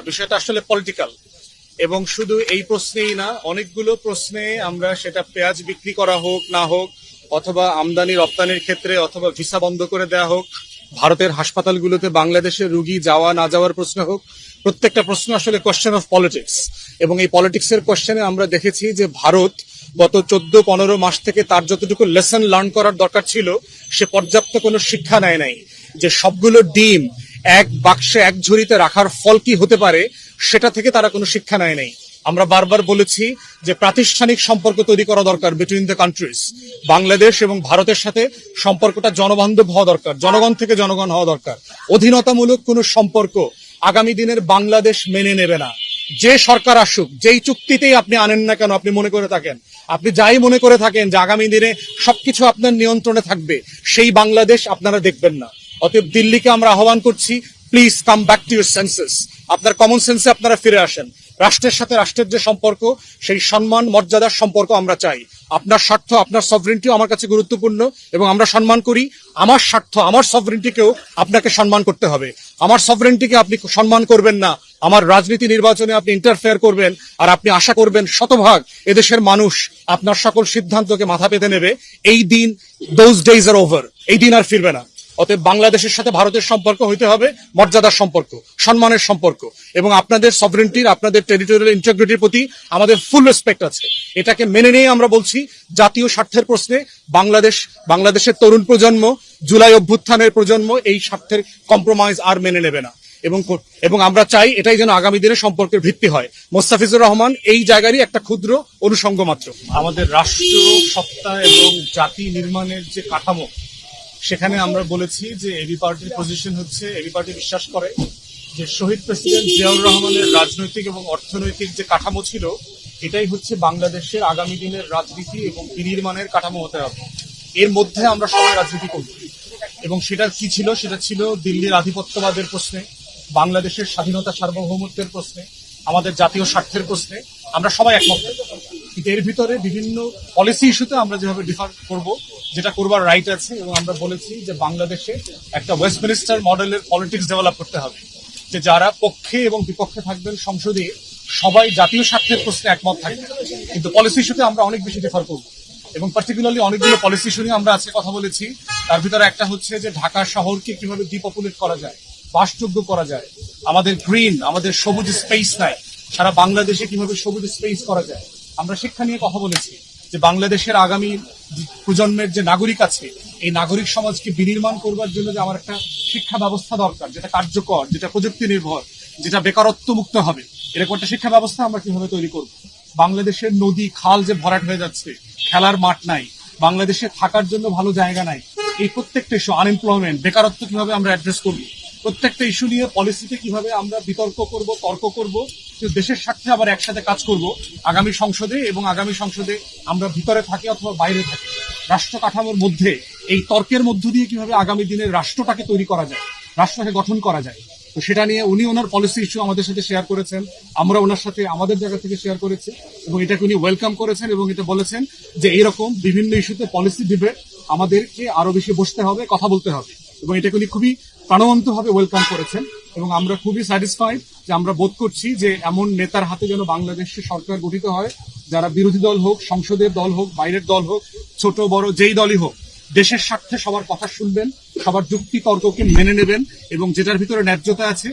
বিষয়টা আসলে পলিটিক্যাল এবং শুধু এই প্রশ্নেই না, অনেকগুলো প্রশ্নে আমরা সেটা পেঁয়াজ বিক্রি করা হোক না হোক, অথবা আমদানি রপ্তানির ক্ষেত্রে, অথবা ভিসা বন্ধ করে দেওয়া হোক, ভারতের হাসপাতালগুলোতে বাংলাদেশের রুগী যাওয়া না যাওয়ার প্রশ্ন হোক, প্রত্যেকটা প্রশ্ন আসলে কোয়েশ্চেন অফ পলিটিক্স। এবং এই পলিটিক্সের কোয়েশ্চেনে আমরা দেখেছি যে ভারত গত 14-15 মাস থেকে তার যতটুকু লেসন লার্ন করার দরকার ছিল সে পর্যাপ্ত কোনো শিক্ষা নেয় নাই। যে সবগুলো ডিম এক বাক্সে এক ঝুড়িতে রাখার ফল কি হতে পারে সেটা থেকে তারা কোনো শিক্ষা নেয় নাই। আমরা বারবার বলেছি যে প্রাতিষ্ঠানিক সম্পর্ক তৈরি করা দরকার বিটুইন দ্য কান্ট্রিজ। বাংলাদেশ এবং ভারতের সাথে সম্পর্কটা জনবান্ধব হওয়া দরকার, জনগণ থেকে জনগণ হওয়া দরকার। অধীনতামূলক কোনো সম্পর্ক আগামী দিনের বাংলাদেশ মেনে নেবে না। যে সরকার আসুক, যেই চুক্তিতেই আপনি আনেন না কেন, আপনি মনে করে থাকেন, আপনি যাই মনে করে থাকেন যে আগামী দিনে সবকিছু আপনার নিয়ন্ত্রণে থাকবে, সেই বাংলাদেশ আপনারা দেখবেন না। অতএব দিল্লিকে আমরা আহ্বান করছি, please come back to your senses. আপনার কমন সেন্সে আপনারা ফিরে আসেন। রাষ্ট্রের সাথে রাষ্ট্রের যে সম্পর্ক, সেই সম্মান মর্যাদার সম্পর্ক আমরা চাই। আপনার স্বার্থ, আপনার সভরেন্টিও আমার কাছে গুরুত্বপূর্ণ এবং আমরা সম্মান করি। আমার স্বার্থ, আমার সভরেন্টিকেও আপনাকে সম্মান করতে হবে। আমার সভরেন্টিকে আপনি সম্মান করবেন না, আমার রাজনীতি নির্বাচনে আপনি ইন্টারফেয়ার করবেন, আর আপনি আশা করবেন শতভাগ এদেশের মানুষ আপনার সকল সিদ্ধান্তকে মাথা পেতে নেবে। এই দিন, দোজ ডেজ আর ওভার, এই দিন আর ফিরবে না। অতএব বাংলাদেশের সাথে ভারতের সম্পর্ক হইতে হবে মর্যাদার সম্পর্ক, সম্মানের সম্পর্ক, এবং আপনাদের সভরেন্টির, আপনাদের টেরিটোরিয়াল ইন্টিগ্রিটির প্রতি আমাদের ফুল রেসপেক্ট আছে। এটাকে মেনে নিয়ে আমরা বলছি জাতীয় স্বার্থের প্রশ্নে বাংলাদেশের তরুণ প্রজন্ম, জুলাই অভ্যুত্থানের প্রজন্ম এই স্বার্থের কম্প্রোমাইজ আর মেনে নেবে না। এবং আমরা চাই এটাই যেন আগামী দিনে সম্পর্কের ভিত্তি হয়। মোস্তাফিজুর রহমান এই জায়গারই একটা ক্ষুদ্র অনুষঙ্গ মাত্র। আমাদের রাষ্ট্র সত্তা এবং জাতি নির্মাণের যে কাঠামো, সেখানে আমরা বলেছি যে এবি পার্টির পজিশন হচ্ছে, এবি পার্টি বিশ্বাস করে যে শহীদ প্রেসিডেন্ট জিয়াউর রহমানের রাজনৈতিক এবং অর্থনৈতিক যে কাঠামো ছিল, এটাই হচ্ছে বাংলাদেশের আগামী দিনের রাজনীতি এবং বিনির্মাণের কাঠামো হতে হবে। এর মধ্যে আমরা সবাই রাজনীতি করব, এবং সেটা কি ছিল? সেটা ছিল দিল্লির আধিপত্যবাদের প্রশ্নে, বাংলাদেশের স্বাধীনতা সার্বভৌমত্বের প্রশ্নে, আমাদের জাতীয় স্বার্থের প্রশ্নে আমরা সবাই একমত। কিন্তু এর ভিতরে বিভিন্ন পলিসি ইস্যুতে আমরা যেভাবে ডিফার করব, যেটা করবার রাইট আছে, এবং আমরা বলেছি যে বাংলাদেশে একটা ওয়েস্টমিনিস্টার মডেলের পলিটিক্স ডেভেলপ করতে হবে, যে যারা পক্ষে এবং বিপক্ষে থাকবেন সংসদে সবাই জাতীয় স্বার্থের প্রশ্নে একমত থাকবে, কিন্তু পলিসি ইস্যুতে আমরা অনেক বেশি ডিফার করব। এবং পার্টিকুলারলি অনেকগুলো পলিসি ইস্যু নিয়ে আমরা আজকে কথা বলেছি। তার ভিতরে একটা হচ্ছে যে ঢাকা শহরকে কিভাবে ডিপপুলেট করা যায়, বাসযোগ্য করা যায়, আমাদের গ্রিন, আমাদের সবুজ স্পেস নাই, সারা বাংলাদেশে কিভাবে সবুজ স্পেস করা যায়। আমরা শিক্ষা নিয়ে কথা বলেছি যে বাংলাদেশের আগামী প্রজন্মের যে নাগরিক আছে, এই নাগরিক সমাজকে বিনির্মাণ করবার জন্য যে আমার একটা শিক্ষা ব্যবস্থা দরকার, যেটা কার্যকর, যেটা প্রযুক্তি নির্ভর, যেটা বেকারত্ব মুক্ত হবে, এরকম একটা শিক্ষা ব্যবস্থা আমরা কিভাবে তৈরি করব। বাংলাদেশের নদী খাল যে ভরাট হয়ে যাচ্ছে, খেলার মাঠ নাই, বাংলাদেশে থাকার জন্য ভালো জায়গা নাই, এই প্রত্যেকটা ইস্যু, আনএমপ্লয়মেন্ট, বেকারত্ব কিভাবে আমরা অ্যাড্রেস করবো, প্রত্যেকটা ইস্যু নিয়ে পলিসিতে কিভাবে আমরা বিতর্ক করব, তর্ক করব, দেশের স্বার্থে আবার একসাথে কাজ করব আগামী সংসদে। এবং আগামী সংসদে আমরা ভিতরে থাকি অথবা বাইরে থাকি, রাষ্ট্র কাঠামোর মধ্যে এই তর্কের মধ্য দিয়ে কিভাবে আগামী দিনের রাষ্ট্রটাকে তৈরি করা যায়, রাষ্ট্রকে গঠন করা যায়। তো সেটা নিয়ে উনি ওনার পলিসি ইস্যু আমাদের সাথে শেয়ার করেছেন, আমরা ওনার সাথে আমাদের জায়গা থেকে শেয়ার করেছি, এবং এটাকে উনি ওয়েলকাম করেছেন এবং এটা বলেছেন যে এইরকম বিভিন্ন ইস্যুতে পলিসি ডিবেট আমাদেরকে আরো বেশি বসতে হবে, কথা বলতে হবে, এবং এটাকে উনি খুবই প্রাণবন্তভাবে ওয়েলকাম করেছেন। এবং আমরা খুবই স্যাটিসফাইড যে আমরা বোধ করছি যে এমন নেতার হাতে যেন বাংলাদেশের সরকার গঠিত হয়, যারা বিরোধী দল হোক, সংসদের দল হোক, বাইরের দল হোক, ছোট বড় যেই দলই হোক, দেশের স্বার্থে সবার কথা শুনবেন, সবার যুক্তি তর্ককে মেনে নেবেন, এবং যেটার ভিতরে ন্যায্যতা আছে